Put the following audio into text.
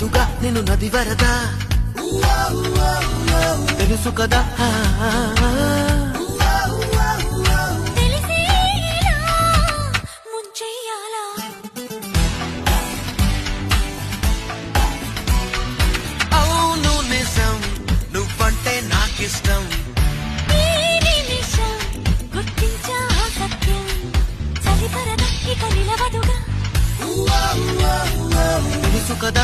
కాదుగా నేను నది వరద తెలుసు కదా అవును నిజం నువ్వంటే నాకిష్టం తెలుసు కదా